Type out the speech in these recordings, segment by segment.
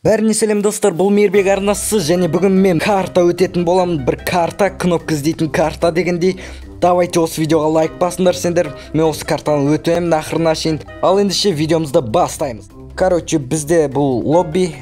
Бәріне сәлем достар, бұл Мейірбек арнасы және бүгін мен карта өтетін боламын. Бір карта, кнопка іздейтін карта дегендей. Давайте осы видеоға лайк басыңдар сендер. Мен осы картаны өтемін ақырына шейін. Ал ендеше видеомызды бастаймыз. Короче, бізде бұл лобби.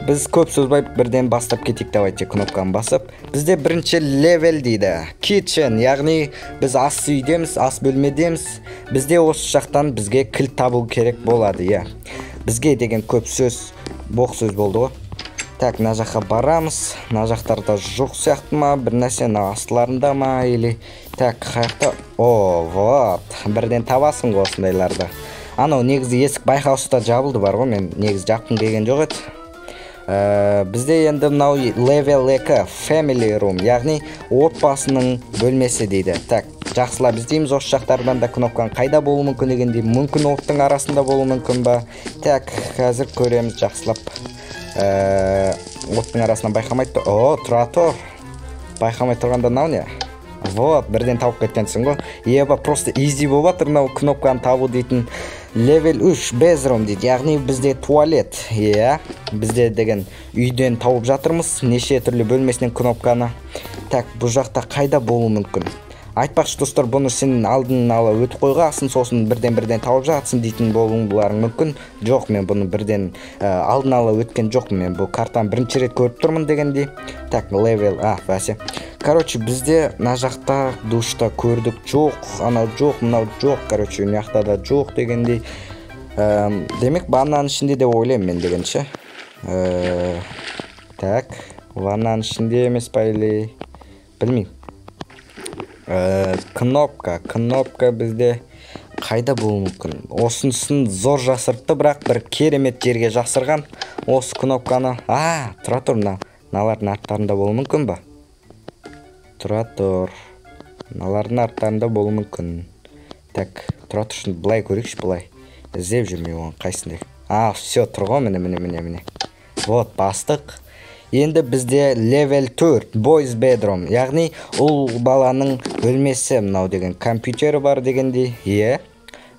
Біз көп сөзбай бірден бастап кетейік. Давайте кнопканы басып. Бізде бірінші левел дейді. Kitchen, яғни біз ас үйдеміз, ас бөлмедеміз. Бізде осы жақтан бізге кілт табу керек болады, иә. Бізге деген көп сөз, боқ сөз болды ғой. Так, мына жаққа барамыз. Мына жақтарда жоқ сияқты ма, бір нәрсе астыларында ма, или так, қаяқта. О, вот. Бірден табасың ғой осындайларды. Анау негізі есік байқаусызда жабылды бар ғой, мен негізі жапқым келген жоқ еді. Бізде енді мынау level 2 family room, яғни отбасының бөлмесі дейді. Так, жақсылап іздейміз осы жақтардан да кнопканың қайда болуы мүмкін дегендей, мүмкін оттың арасында болуы мүмкін ба. Так, қазір көреміз жақсылап. Оттың арасынан байқамайды. О, тұра тұр. Байқамай тұрғанда мынау не? Вот, бірден тауып кеткенсің ғой. Еба, просто easy болып жатыр мынау кнопканы табу дейтін. Level 3 bedroom дейді, яғни бізде туалет. Иә, бізде деген үйден тауып жатырмыз. Неше түрлі бөлмесінен кнопканы. Так, бұл жақта қайда болуы мүмкін? Айтпақшы достар, бұны сен алдын ала өтіп қойғасын, сосын бірден тауып жатсың дейтін болуңларың мүмкін. Жоқ, мен бұны бірден алдын ала өткен жоқ, мен бұл картаны бірінші рет көріп тұрмын дегендей. Так, level, бәсе. Короче, бізде мына жақта душта көрдік, жоқ, анау жоқ, мынау жоқ, короче, мына да жоқ дегендей. Демек, ваннаның ішінде де ойлаймын мен дегенше. Так, ваннаның ішінде емес па или білмеймін. Кнопка бізде қайда болуы мүмкін? Осынысын зор жасыртты, бірақ бір керемет жерге жасырған осы кнопканы. Тұра тұр, мыналардың арттарында болуы мүмкін ба? Тұра тұр. Мыналардың арттарында болуы мүмкін. Так, тұра тұршын, бұлай көрейікші, бұлай. Іздеп жүрмей оған, қайсындай. Все, тұр ғой, міне. Вот, бастық. Енді бізде level 4 boys bedroom, яғни ол баланың бөлмесі, мынау деген компьютері бар дегендей.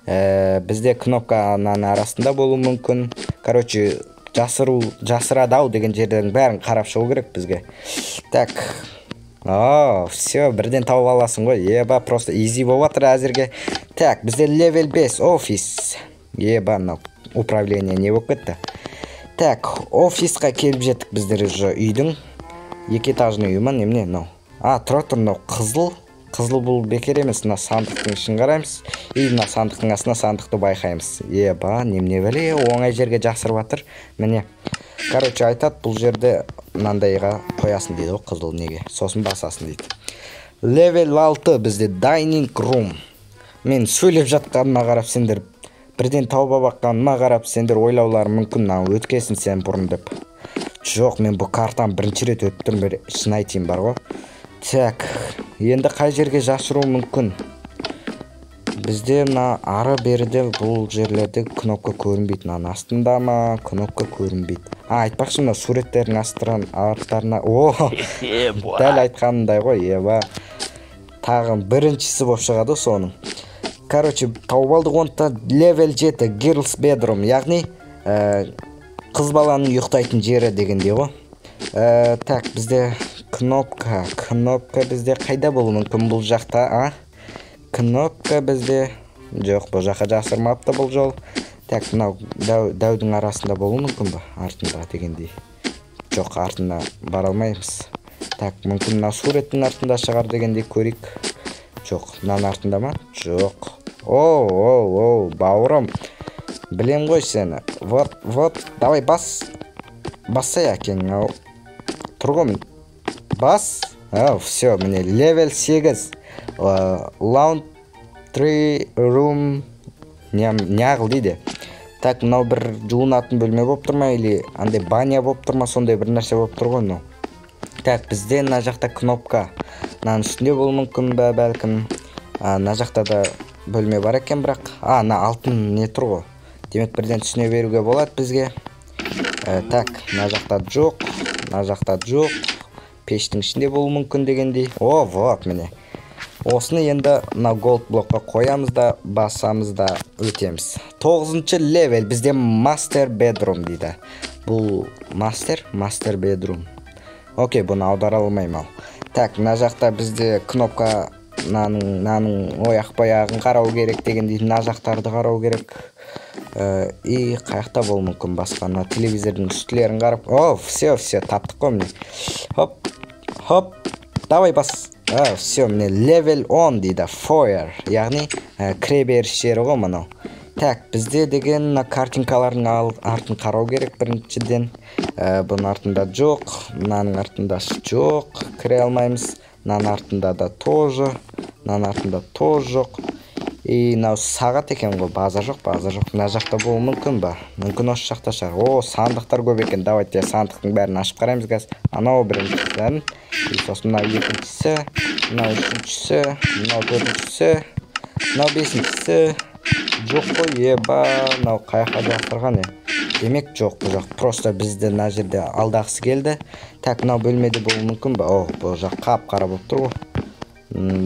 Бізде кнопканың арасында болуы мүмкін. Короче, жасырады ау деген жерден бәрін қарап шығу керек бізге. Так, все, бірден тауып аласың ғой. Еба, просто easy болып жатыр әзірге. Так, бізде level 5 office. Еба, мынау управление не болып кетті. Так, офисқа келіп жеттік біздер уже үйдің. Екі этажный үй ма, немене, мынау. Тұра тұр, мынау қызыл бұл бекер емес, мына сандықтың ішін қараймыз. И мына сандықтың астына сандықты байқаймыз. Еба, немене бәле, оңай жерге жасырып жатыр. Міне. Короче, айтады, бұл жерде мынандайға қоясын дейді ғой, қызыл неге. Сосын басасын дейді. Level 6 бізде dining room. Мен сөйлеп жатқаныма қарап сендер бірден тауып баққаныма қарап сендер ойлауларың мүмкін, өткесін сен бұрын деп. Жоқ, мен бұл картаны бірінші рет өтіп тұрмын, шын айтайын бар ғой. Так, енді қай жерге жасыру мүмкін? Бізде мына ары беріде бұл жерлерде кнопка көрінбейді. Астында ма кнопка көрінбейді. Айтпақшы, мына суреттердің арттарына. Дәл айтқанымдай ғой, еба. Тағын біріншісі болып шығады соның. Короче, тауып алдық онда level 7 girls bedroom, яғни қыз баланың ұйықтайтын жері дегендей ғой. Так, бізде кнопка бізде қайда болуы мүмкін бұл жақта, Кнопка бізде жоқ, бұл жаққа жасырмапты бұл жол. Так, мынау дәудің арасында болуы мүмкін ба? Артында дегендей. Жоқ, артында бара алмаймыз. Так, мүмкін мынау суреттің артында шығар дегендей көрейік. Жоқ, мынаның артында ма? Жоқ. Бауырым, білем ғой сені. Вот, давай басай әкең. Тұр ғой, бас. Все, міне, level 8. Laundry room. Неғыл дейді. Так, мынау бір жуынатын бөлме болып тұр ма, или андай баня болып тұр ма, сондай бір нәрсе болып тұр ғой. Так, бізде мына жақта кнопка. Мынаның үстінде болуы мүмкін бе, бәлкім. Мына жақта да бөлме бар екен, бірақ мына алтын не тұр ғой. Демек бірден түсіне беруге болады бізге. Так, мына жақта жоқ, пештің ішінде болуы мүмкін дегендей. Вот, міне. Осыны енді мына gold блокқа қоямыз да, басамыз да өтеміз. 9-шы левел бізде master bedroom дейді. Бұл мастер бедрум. Окей, бұны аудара алмаймын ал. Так, мына жақта бізде кнопка наның ояқ баяғын қарау керек дегендей, мына жақтарды қарау керек. И қаяқта бол мүмкін басқа, мына телевизордың үстілерін қарап. О, все, таптық қой міне. Хоп, давай бас. Все, міне level 10 дейді, foyer, яғни кіре беріс жері ғой мынау. Так, бізде деген картинкалардың артын қарау керек біріншіден. Бұның артында жоқ, мынаның артында жоқ, кіре алмаймыз. Мынаның артында да тоже, мынаның артында тоже жоқ. И мынау сағат екен ғой, база жоқ. Мына жақта болуы мүмкін ба? Мүмкін осы жақта шығар. О, сандықтар көп екен. Давайте сандықтың бәрін ашып қараймыз қазір. Анау біріншісі, сосын мынау екіншісі, мынау үшіншісі, мынау төртіншісі, мынау бесіншісі. Жоқ қой, мынау қаяққа жасырған. Демек жоқ, бұл жақ. Просто бізді мына жерде алдағысы келді. Так, мынау бөлмеде болуы мүмкін ба? О, бұл жақ қап-қара болып тұр ғой.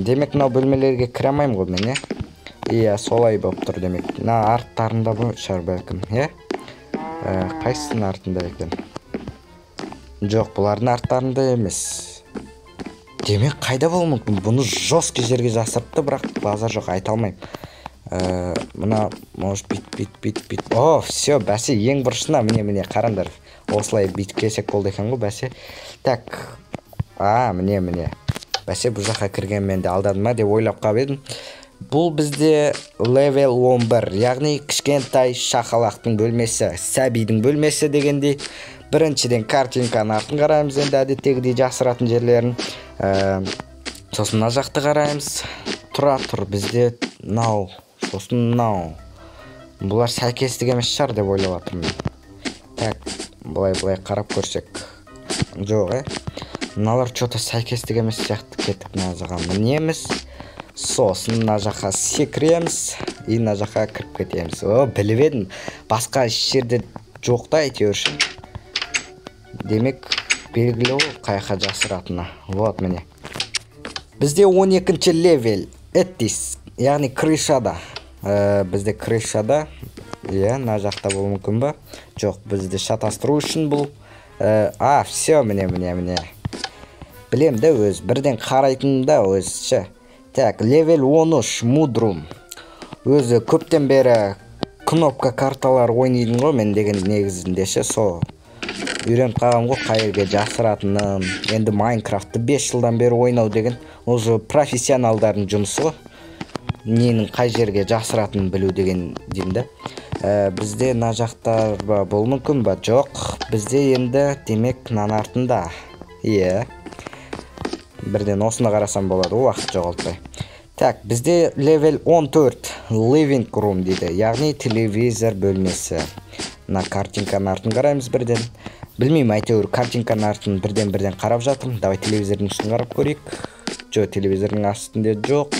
Демек мынау бөлмелерге кіре алмаймын ғой мен, Иә, солай болып тұр демек. Мына арттарында бұл шығар бәлкім, Қайсының артында екен? Жоқ, бұлардың арттарында емес. Демек қайда болуы мүмкін? Бұны жесткий жерге жасырыпты, бірақ базар жоқ, айта алмаймын. Мына, может, бит. О, все, бәсе, ең бұрышына, міне, қарандар. Осылай бит кесек болды екен ғой, бәсе. Так, міне. Бәсе, бұл жаққа кірген менде алдадым ма деп ойлап қап едім. Бұл бізде level 11, яғни кішкентай шақалақтың бөлмесі, сәбидің бөлмесі дегендей. Біріншіден картинканы артын қараймыз, енді әдеттегідей жасыратын жерлерін. Сосын мына жақты қараймыз. Тұр бізде мынау, сосын мынау. Бұлар сәйкестік емес шығар деп ойлап жатырмын. Так, былай қарап көрсек. Жоқ, Мыналар что-то сәйкестік емес сияқты кеттік мына жаққа. Мінеміз. Сосын мына жаққа секіреміз. И мына жаққа кіріп кетеміз. Біліп едім. Басқа жерде жоқ та әйтеуір. Демек, белгілі ол қаяққа жасыратыны. Вот міне. Бізде 12-ші левел. Эттис. Яғни крышада. Бізде крышада. Мына жақта болуы мүмкін ба? Жоқ, бізде шатастыру үшін бұл. Все, міне. Білем де өз. Бірден қарайтын да өзші. Так, левел 13 мудрум. Өзі көптен бері кнопка карталар ойнайдың ғой мен деген негізінде со. Үйреніп қалғам ғой қайырге жасыратынын. Енді Майнкрафтты 5 жылдан бері ойнау деген уже профессионалдардың жұмысы ғой. Ненің қай жерге жасыратынын білу деген деймді. Бізде мына жақтар болуы мүмкін ба? Жоқ. Бізде енді демек мынаның артында. Бірден осыны қарасам болады, уақыт жоғалтпай. Так, бізде level 14 living room дейді, яғни телевизор бөлмесі. Мына картинканың артын қараймыз бірден. Білмеймін, әйтеуір картинканың артын бірден қарап жатырмын. Давай телевизордың үстін қарап көрейік. Жоқ, телевизордың астында жоқ.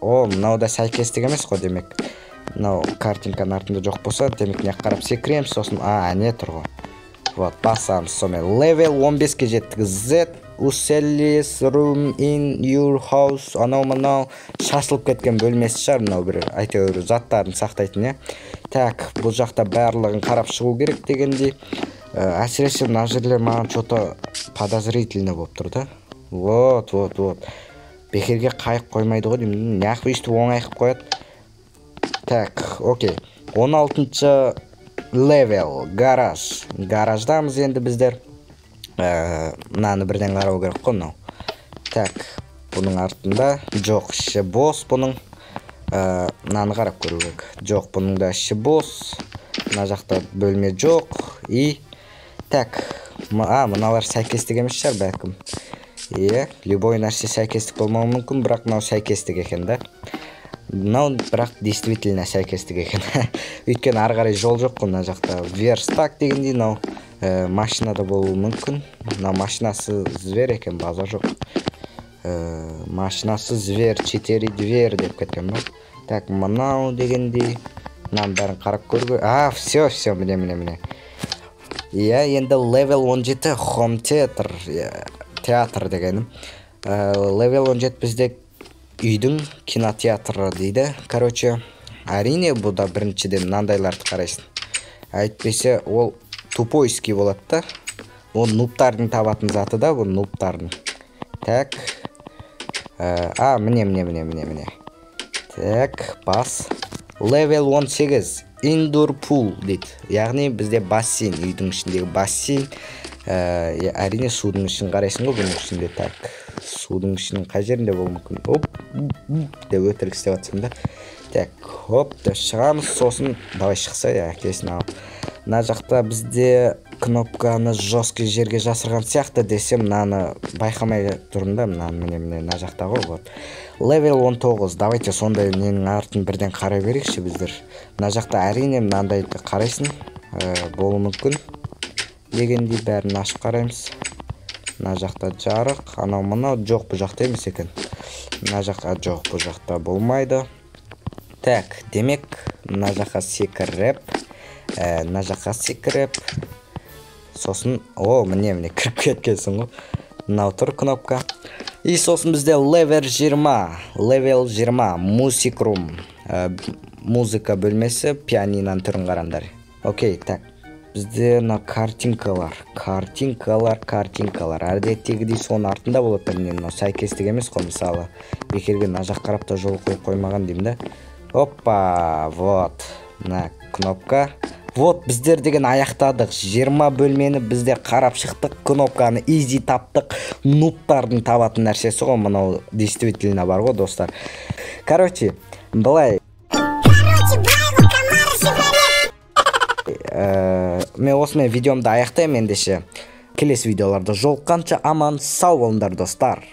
Мынау да сәйкестік емес қой демек. Мынау картинканың артында жоқ болса, демек не қарап секіреміз, сосын не тұр ғой. Вот, басамыз сонымен. Level 15-ке жеттік. Z Useless room in your house. Анау шашылып кеткен бөлмесі шығар, мынау бір әйтеуір заттарын сақтайтын, Так, бұл жақта барлығын қарап шығу керек дегендей. Әсіресе мына жерлер маған что-то подозрительно болып тұр да. Вот. Бекерге қайық қоймайды ғой деймін. Неғып өйстіп оңайқып қояды. Так, окей. 16-ші level, гараж. Гараждамыз енді біздер. Мынаны бірден қарау керек қой мынау. Так, бұның артында жоқ, іші бос бұның. Мынаны қарап көру керек. Жоқ, бұның да іші бос. Мына жақта бөлме жоқ. И так, мыналар сәйкестік емес шығар бәлкім. Любой нәрсе сәйкестік болмауы мүмкін, бірақ мынау сәйкестік екен да. Мынау бірақ действительно сәйкестік екен. Өйткені ары қарай жол жоқ қой мына жақта. Верстак дегендей мынау машинада болуы мүмкін. Мынау машинасы зверь екен, база жоқ. Машинасы зверь, 4 дверь деп кеткен ба. Так, мынау дегендей. Мынаның бәрін қарап көргі. Все, міне. Енді level 17 home theater. Театр дегенім. Level 17 бізде үйдің кинотеатры дейді. Короче, әрине бұл да біріншіден мынандайларды қарайсың. Әйтпесе ол тупойский болот да. Ол нубтардын табатын заты да, бул нубтардын. Так. Міне. Так, бас. Level 18 indoor pool дейді. Яғни бізде бассейн, үйдің ішіндегі бассейн. Әрине судың ішін қарайсың ғой бұның ішінде. Так, судың ішінің қай жерінде болуы мүмкін. Оп, деп өтірік істеп жатсам да. Так, хоп, деп шығамыз, сосын давай шықса, әкесін алып. Мына жақта бізде кнопканы жесткий жерге жасырған сияқты десем, мынаны байқамай тұрмын да, міне мына жақта ғой. Вот. Level 19. Давайте сондай ненің артын бірден қарай берейікші біздер. Мына жақта әрине мынандайды қарайсың, болуы мүмкін. Дегендей бәрін ашып қараймыз. Мына жақта жарық, анау мынау жоқ, бұл жақта емес екен. Мына жаққа жоқ, бұл жақта болмайды. Так, демек мына жаққа секіріп, сосын, міне кіріп кеткенсің ғой. Мынау тұр кнопка. И сосын бізде level 20, music room, музыка бөлмесі, пианиноның түрін қараңдар. Окей, так. Бізде мына картинкалар. Әдеттегідей соның артында болады, мына сәйкестік емес қой, мысалы. Бекерге мына жақ қарап та жол қойып қоймаған деймін да. Опа, вот. Мына кнопка. Вот, біздер деген аяқтадық. 20 бөлмені бізде қарап шықтық. Кнопканы easy таптық. Нубтардың табатын нәрсесі ғой, мынау действительно бар ғой, достар. Короче, былай. Мен осымен видеомды аяқтаймын ендеше. Келесі видеоларда жолыққанша аман сау болыңдар, достар.